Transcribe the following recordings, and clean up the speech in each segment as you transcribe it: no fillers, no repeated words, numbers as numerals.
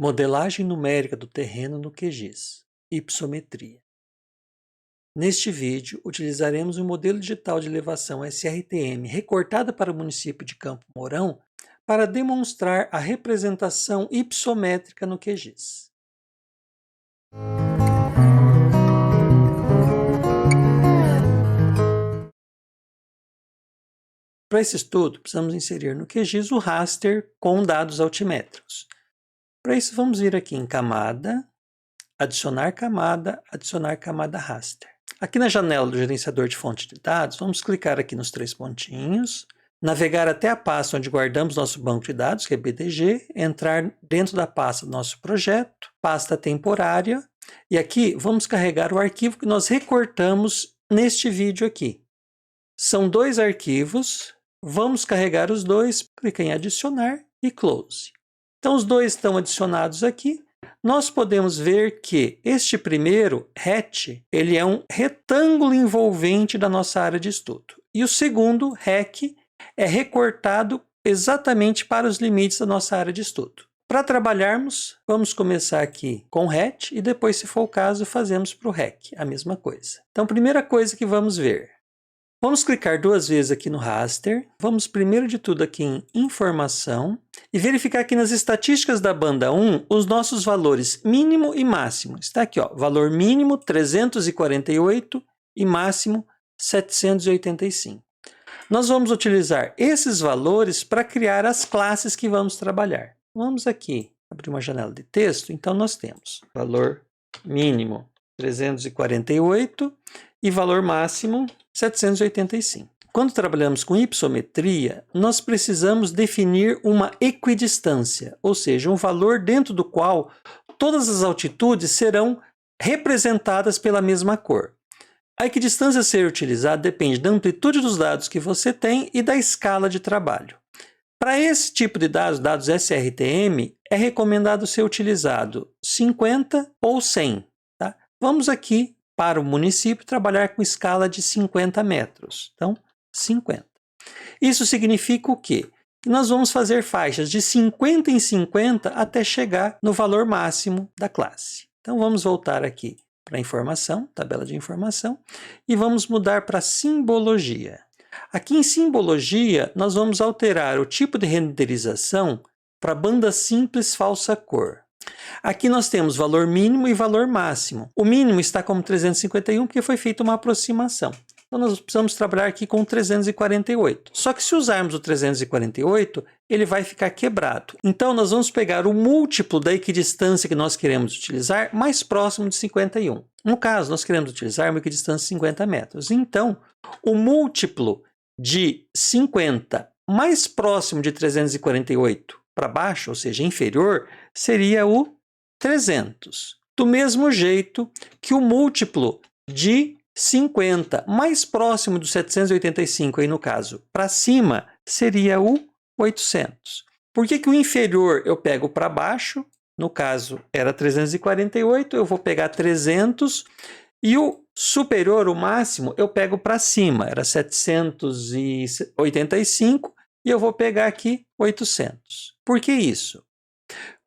Modelagem numérica do terreno no QGIS, Ipsometria. Neste vídeo, utilizaremos o modelo digital de elevação SRTM recortada para o município de Campo Mourão para demonstrar a representação ipsométrica no QGIS. Para esse estudo, precisamos inserir no QGIS o raster com dados altimétricos. Para isso, vamos vir aqui em camada, adicionar camada raster. Aqui na janela do gerenciador de fonte de dados, vamos clicar aqui nos três pontinhos, navegar até a pasta onde guardamos nosso banco de dados, que é BDG, entrar dentro da pasta do nosso projeto, pasta temporária, e aqui vamos carregar o arquivo que nós recortamos neste vídeo aqui. São dois arquivos, vamos carregar os dois, clica em adicionar e close. Então os dois estão adicionados aqui. Nós podemos ver que este primeiro, RET, ele é um retângulo envolvente da nossa área de estudo. E o segundo, REC, é recortado exatamente para os limites da nossa área de estudo. Para trabalharmos, vamos começar aqui com RET e depois, se for o caso, fazemos para o REC, a mesma coisa. Então, primeira coisa que vamos ver. Vamos clicar duas vezes aqui no raster, vamos primeiro de tudo aqui em informação e verificar aqui nas estatísticas da banda 1 os nossos valores mínimo e máximo. Está aqui, ó, valor mínimo 348 e máximo 785. Nós vamos utilizar esses valores para criar as classes que vamos trabalhar. Vamos aqui abrir uma janela de texto, então nós temos valor mínimo 348 e valor máximo 785. Quando trabalhamos com ipsometria, nós precisamos definir uma equidistância, ou seja, um valor dentro do qual todas as altitudes serão representadas pela mesma cor. A equidistância a ser utilizada depende da amplitude dos dados que você tem e da escala de trabalho. Para esse tipo de dados, dados SRTM, é recomendado ser utilizado 50 ou 100. Tá? Vamos aqui para o município trabalhar com escala de 50 metros. Então, 50. Isso significa o quê? Que nós vamos fazer faixas de 50 em 50 até chegar no valor máximo da classe. Então, vamos voltar aqui para a informação, tabela de informação, e vamos mudar para simbologia. Aqui em simbologia, nós vamos alterar o tipo de renderização para banda simples falsa cor. Aqui nós temos valor mínimo e valor máximo. O mínimo está como 351 porque foi feita uma aproximação. Então nós precisamos trabalhar aqui com 348. Só que se usarmos o 348, ele vai ficar quebrado. Então nós vamos pegar o múltiplo da equidistância que nós queremos utilizar mais próximo de 51. No caso, nós queremos utilizar uma equidistância de 50 metros. Então, o múltiplo de 50 mais próximo de 348 para baixo, ou seja, inferior, seria o 300. Do mesmo jeito que o múltiplo de 50 mais próximo do 785, aí no caso, para cima, seria o 800. Por que o inferior eu pego para baixo? No caso, era 348, eu vou pegar 300. E o superior, o máximo, eu pego para cima, era 785, e eu vou pegar aqui 800. Por que isso?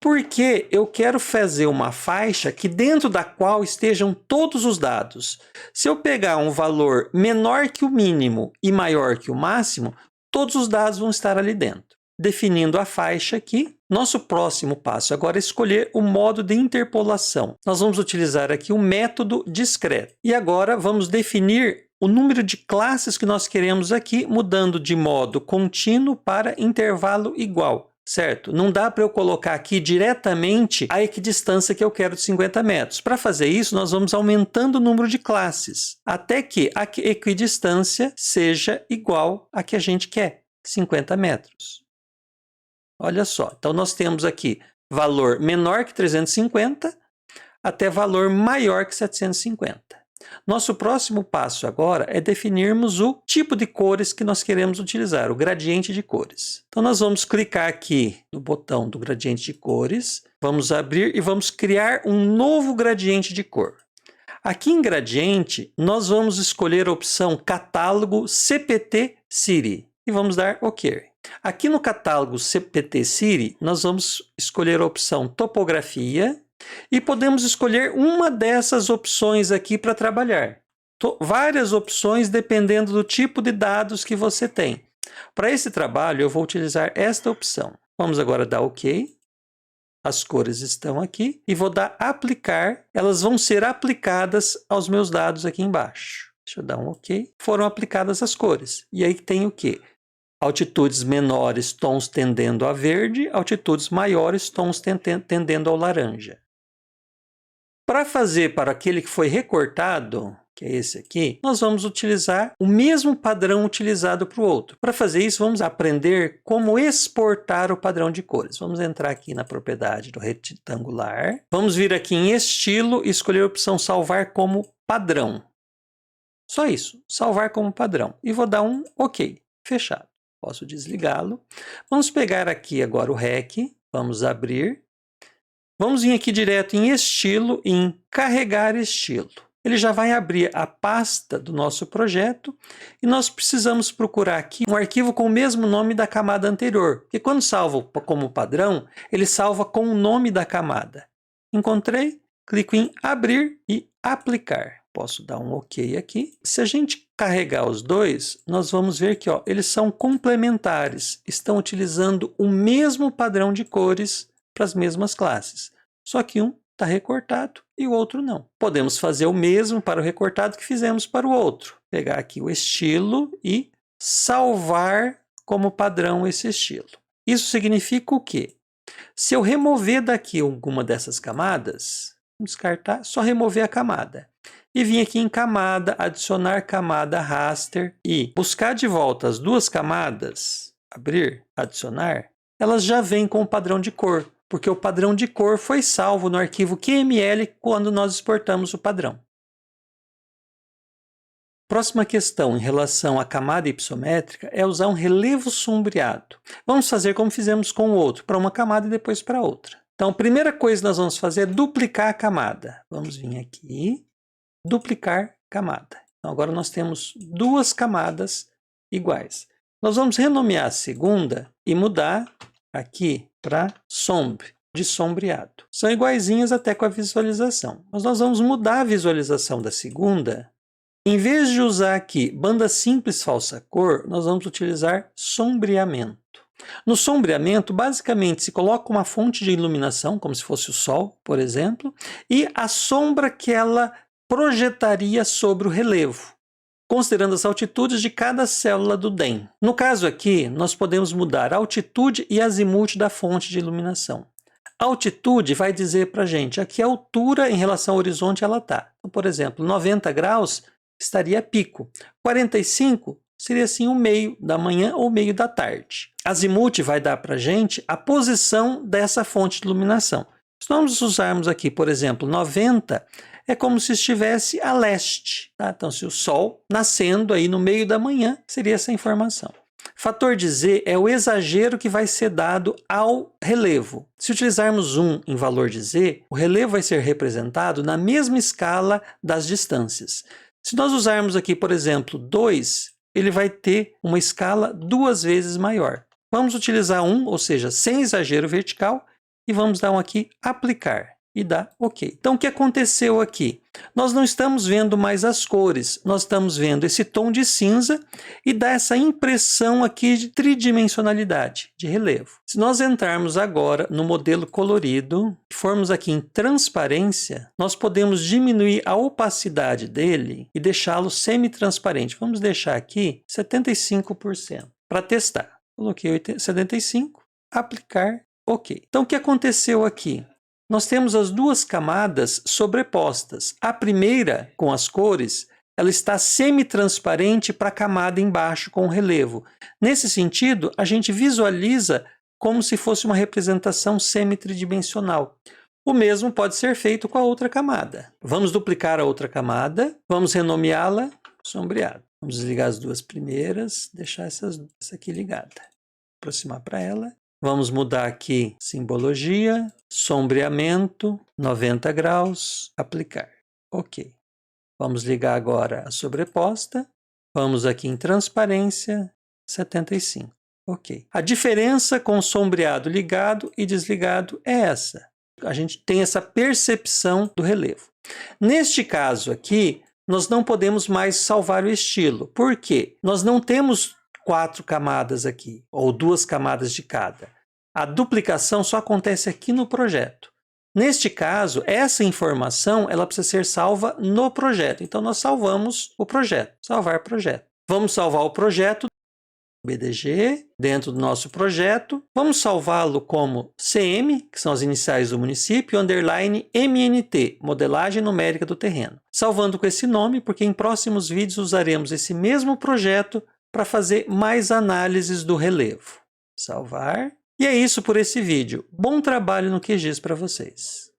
Porque eu quero fazer uma faixa que dentro da qual estejam todos os dados. Se eu pegar um valor menor que o mínimo e maior que o máximo, todos os dados vão estar ali dentro. Definindo a faixa aqui, nosso próximo passo agora é escolher o modo de interpolação. Nós vamos utilizar aqui o método discreto. E agora vamos definir o número de classes que nós queremos aqui, mudando de modo contínuo para intervalo igual. Certo? Não dá para eu colocar aqui diretamente a equidistância que eu quero de 50 metros. Para fazer isso, nós vamos aumentando o número de classes, até que a equidistância seja igual à que a gente quer, 50 metros. Olha só, então nós temos aqui valor menor que 350 até valor maior que 750. Nosso próximo passo agora é definirmos o tipo de cores que nós queremos utilizar, o gradiente de cores. Então nós vamos clicar aqui no botão do gradiente de cores, vamos abrir e vamos criar um novo gradiente de cor. Aqui em gradiente, nós vamos escolher a opção catálogo CPT City e vamos dar OK. Aqui no catálogo CPT City, nós vamos escolher a opção Topografia e podemos escolher uma dessas opções aqui para trabalhar. Várias opções dependendo do tipo de dados que você tem. Para esse trabalho, eu vou utilizar esta opção. Vamos agora dar OK. As cores estão aqui e vou dar Aplicar. Elas vão ser aplicadas aos meus dados aqui embaixo. Deixa eu dar um OK. Foram aplicadas as cores. E aí tem o quê? Altitudes menores, tons tendendo a verde. Altitudes maiores, tons tendendo ao laranja. Para fazer para aquele que foi recortado, que é esse aqui, nós vamos utilizar o mesmo padrão utilizado para o outro. Para fazer isso, vamos aprender como exportar o padrão de cores. Vamos entrar aqui na propriedade do retangular. Vamos vir aqui em Estilo e escolher a opção Salvar como Padrão. Só isso, salvar como padrão. E vou dar um OK, fechado. Posso desligá-lo. Vamos pegar aqui agora o REC, vamos abrir. Vamos vir aqui direto em Estilo e em Carregar Estilo. Ele já vai abrir a pasta do nosso projeto e nós precisamos procurar aqui um arquivo com o mesmo nome da camada anterior. Porque quando salvo como padrão, ele salva com o nome da camada. Encontrei, clico em Abrir e Aplicar. Posso dar um OK aqui. Se a gente carregar os dois, nós vamos ver que eles são complementares. Estão utilizando o mesmo padrão de cores para as mesmas classes. Só que um está recortado e o outro não. Podemos fazer o mesmo para o recortado que fizemos para o outro. Pegar aqui o estilo e salvar como padrão esse estilo. Isso significa o quê? Se eu remover daqui alguma dessas camadas, vamos descartar, só remover a camada. E vim aqui em camada, adicionar camada raster e buscar de volta as duas camadas, abrir, adicionar, elas já vêm com o padrão de cor, porque o padrão de cor foi salvo no arquivo QML quando nós exportamos o padrão. Próxima questão em relação à camada hipossométrica é usar um relevo sombreado. Vamos fazer como fizemos com o outro, para uma camada e depois para outra. Então, a primeira coisa que nós vamos fazer é duplicar a camada. Vamos vir aqui, duplicar camada. Então, agora nós temos duas camadas iguais. Nós vamos renomear a segunda e mudar aqui para sombre, de sombreado. São iguaizinhas até com a visualização. Mas nós vamos mudar a visualização da segunda. Em vez de usar aqui banda simples falsa cor, nós vamos utilizar sombreamento. No sombreamento, basicamente, se coloca uma fonte de iluminação, como se fosse o sol, por exemplo, e a sombra que ela projetaria sobre o relevo, considerando as altitudes de cada célula do DEM. No caso aqui, nós podemos mudar a altitude e azimuth da fonte de iluminação. A altitude vai dizer para a gente a que altura em relação ao horizonte ela está. Então, por exemplo, 90 graus estaria pico. 45 seria assim o meio da manhã ou meio da tarde. Azimuth vai dar para a gente a posição dessa fonte de iluminação. Se nós usarmos aqui, por exemplo, 90, é como se estivesse a leste. Tá? Então, se o Sol nascendo aí no meio da manhã, seria essa informação. Fator de Z é o exagero que vai ser dado ao relevo. Se utilizarmos 1 em valor de Z, o relevo vai ser representado na mesma escala das distâncias. Se nós usarmos aqui, por exemplo, 2, ele vai ter uma escala 2 vezes maior. Vamos utilizar 1, ou seja, sem exagero vertical, e vamos dar um aqui, aplicar, e dar OK. Então, o que aconteceu aqui? Nós não estamos vendo mais as cores, nós estamos vendo esse tom de cinza e dá essa impressão aqui de tridimensionalidade, de relevo. Se nós entrarmos agora no modelo colorido, e formos aqui em transparência, nós podemos diminuir a opacidade dele e deixá-lo semi-transparente. Vamos deixar aqui 75% para testar. Coloquei 75, aplicar, OK. Então, o que aconteceu aqui? Nós temos as duas camadas sobrepostas. A primeira, com as cores, ela está semi-transparente para a camada embaixo com o relevo. Nesse sentido, a gente visualiza como se fosse uma representação semi-tridimensional. O mesmo pode ser feito com a outra camada. Vamos duplicar a outra camada, vamos renomeá-la sombreado. Vamos desligar as duas primeiras, deixar essa aqui ligada. Aproximar para ela. Vamos mudar aqui simbologia, sombreamento, 90 graus, aplicar. OK. Vamos ligar agora a sobreposta. Vamos aqui em transparência, 75. Ok. A diferença com o sombreado ligado e desligado é essa. A gente tem essa percepção do relevo. Neste caso aqui, nós não podemos mais salvar o estilo. Por quê? Nós não temos 4 camadas aqui, ou 2 camadas de cada. A duplicação só acontece aqui no projeto. Neste caso, essa informação ela precisa ser salva no projeto. Então, nós salvamos o projeto. Salvar projeto. Vamos salvar o projeto BDG, dentro do nosso projeto. Vamos salvá-lo como CM, que são as iniciais do município, underline MNT, modelagem numérica do terreno. Salvando com esse nome, porque em próximos vídeos usaremos esse mesmo projeto para fazer mais análises do relevo. Salvar. E é isso por esse vídeo. Bom trabalho no QGIS para vocês.